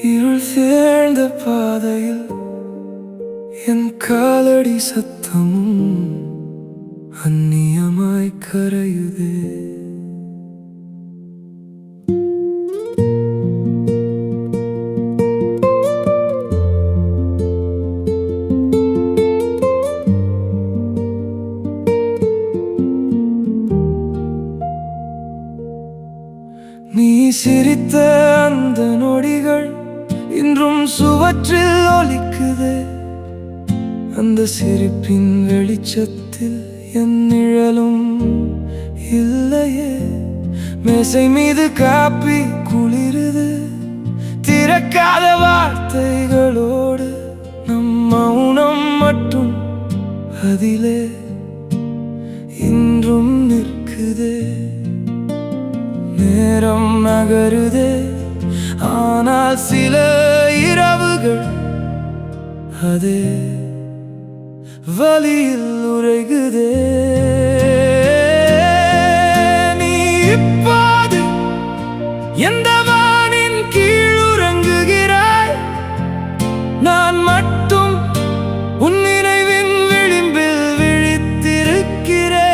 இருள் சேர்ந்த பாதையில் என் காலடி சத்தமும் அந்நியமாய் கரையுதே. நீ சிரித்த அந்த நொடிகள் இன்றும் சுவற்றில் ஒலிக்குது. அந்த சிரிப்பின் வெளிச்சத்தில் என் நிழலும் இல்லையே. மேசை மீது காப்பி குளிருது, திறக்காத வார்த்தைகளோடு நம் மௌனம் மட்டும் அதிலே இன்றும் நிற்குதே. நேரம் நகருதே, ஆனால் சில இரவுகள் அதே வலியில் உறைகுதே. நீ இப்போது எந்த வானின் கீழ் உறங்குகிறாய்? நான் மட்டும் உன் நினைவின் விளிம்பில் விழித்திருக்கிறேன்.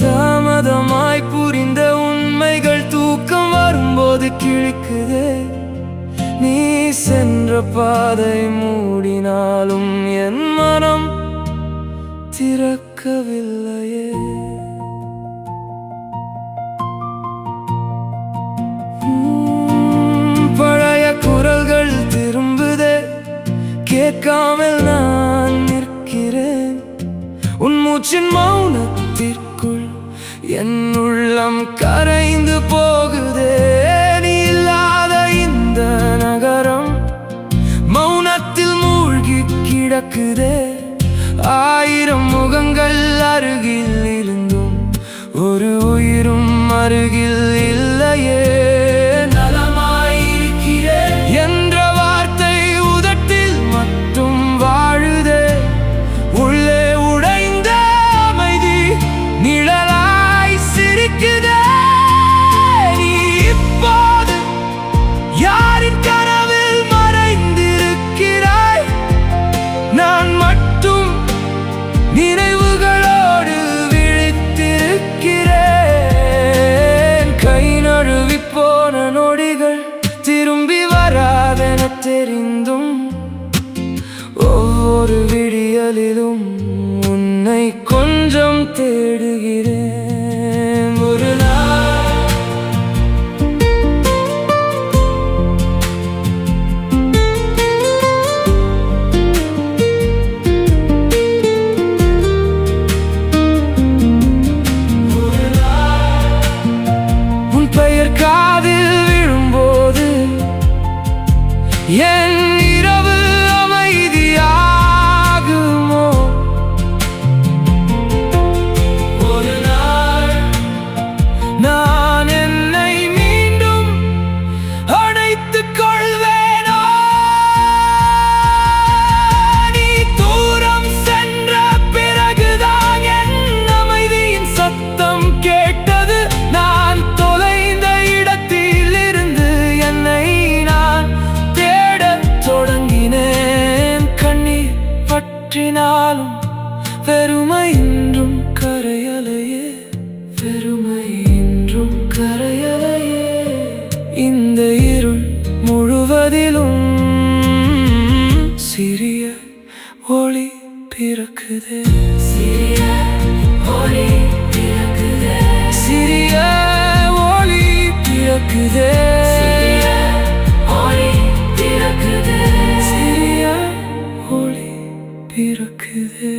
தாமதமாய் புரிந்த உண்மைகள் தூக்கம் வரும்போது கிழிக்குதே. நீ சென்ற பாதை மூடினாலும் என் மனம் திறக்கவில்லையே. பழைய குரல்கள் திரும்புதே, கேட்காமல் நான் நிற்கிறேன். உன் மூச்சின் மௌனத்திற்குள் என் உள்ளம் கரைந்து போகுதே. நீ இல்லாத இந்த நகரம் மௌனத்தில் மூழ்கி கிடக்குதே. ஆயிரம் முகங்கள் அருகில் இருந்தும் ஒரு உயிரும் அருகில் இல்லையே. நலமாயிருக்கிறேன் என்ற வார்த்தை உதட்டில் மட்டும் வாழுதே. உள்ளே உடைந்த அமைதி நிழலாய் சிரிக்குதே. நீ இப்போது யாரின் கனவில் மறைந்திருக்கிறாய்? நான் மட்டும் நினைவுகளோடு விழித்திருக்கிறேன். கை நழுவி போன நொடிகள் திரும்பி வராதென தெரிந்தும் ஒவ்வொரு விடியலிலும் உன்னை கொஞ்சம் தேடுகிறேன். ஒரு நாள் உன் பெயர் காதில் விழும்போது என் இரவு அமைதியாகுமோ? ஒரு நாள் நான் என்னை மீண்டும் அணைத்துக் கொள்வேனோ? நீ தூரம் சென்ற பிறகுதான் என் அமைதியின் சத்தம் கேட்டது. நான் தொலைந்த இடத்தில் இருந்து என்னை நான் தேடத் தொடங்கினேன். கண்ணீர் பற்றினாலும் வெறுமை இன்றும் கரையலையே. வெறுமை இன்றும் கரையலையே. இந்த இருள் முழுவதிலும் சிறிய ஒளி பிறக்குதே. சிறிய ஒளி பிறக்குதே. சிறிய ஒளி பிறக்குதே. சிறிய ஒளி பிறக்குதே. சிறிய ஒளி பிறக்குதே.